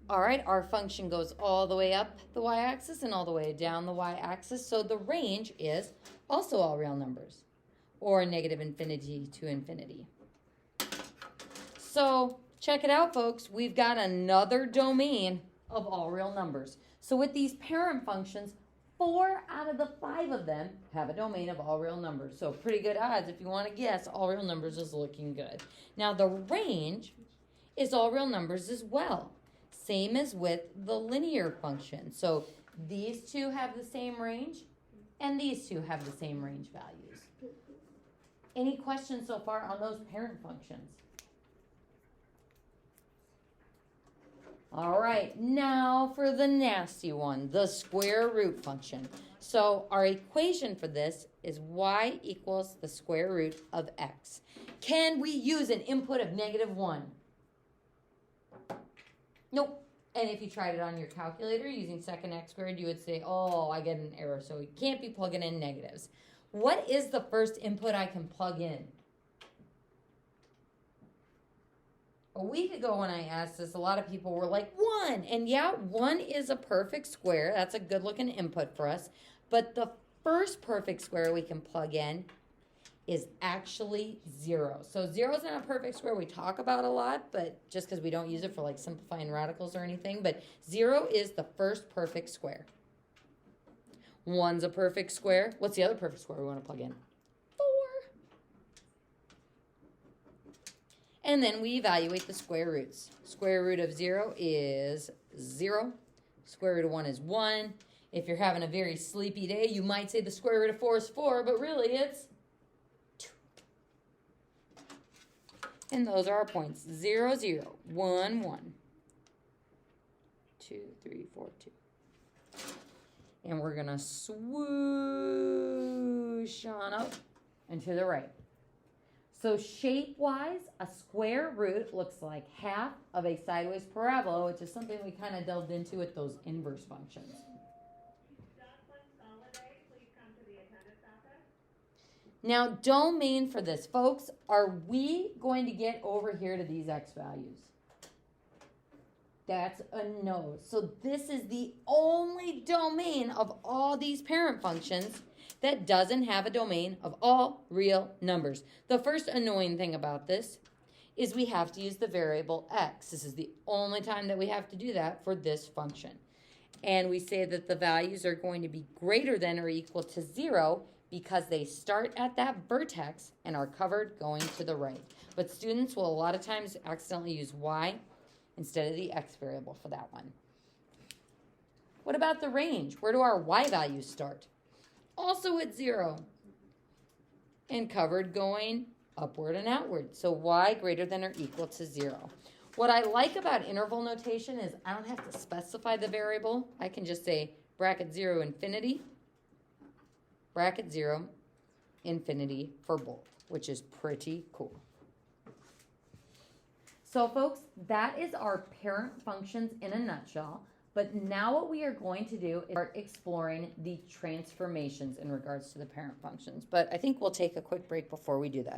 All right, our function goes all the way up the y-axis and all the way down the y-axis. So the range is also all real numbers, or negative infinity to infinity. So check it out, folks. We've got another domain of all real numbers. So with these parent functions, 4 out of the 5 of them have a domain of all real numbers. So pretty good odds. If you want to guess, all real numbers is looking good. Now the range is all real numbers as well. Same as with the linear function. So these two have the same range, and these two have the same range values. Any questions so far on those parent functions? All right, now for the nasty one, the square root function. So our equation for this is y equals the square root of x. Can we use an input of -1? Nope. And if you tried it on your calculator using second x squared, you would say, oh, I get an error. So you can't be plugging in negatives. What is the first input I can plug in? A week ago when I asked this, a lot of people were like, 1. And yeah, 1 is a perfect square. That's a good looking input for us. But the first perfect square we can plug in is actually 0. So 0 is not a perfect square we talk about a lot, but just because we don't use it for like simplifying radicals or anything. But 0 is the first perfect square. 1's a perfect square. What's the other perfect square we want to plug in? 4. And then we evaluate the square roots. Square root of 0 is 0. Square root of 1 is 1. If you're having a very sleepy day, you might say the square root of 4 is 4, but really it's 2. And those are our points. 0, 0, 1, 1, 2, 3, 4, 2. And we're going to swoosh on up and to the right. So shape-wise, a square root looks like half of a sideways parabola, which is something we kind of delved into with those inverse functions. Now, domain for this, folks, are we going to get over here to these x values? That's a no. So this is the only domain of all these parent functions that doesn't have a domain of all real numbers. The first annoying thing about this is we have to use the variable x. This is the only time that we have to do that for this function. And we say that the values are going to be greater than or equal to 0 because they start at that vertex and are covered going to the right. But students will a lot of times accidentally use y instead of the x variable for that one. What about the range? Where do our y values start? Also at 0 and covered going upward and outward. So y greater than or equal to 0. What I like about interval notation is I don't have to specify the variable. I can just say bracket 0 infinity, bracket 0 infinity for both, which is pretty cool. So folks, that is our parent functions in a nutshell. But now what we are going to do is start exploring the transformations in regards to the parent functions. But I think we'll take a quick break before we do that.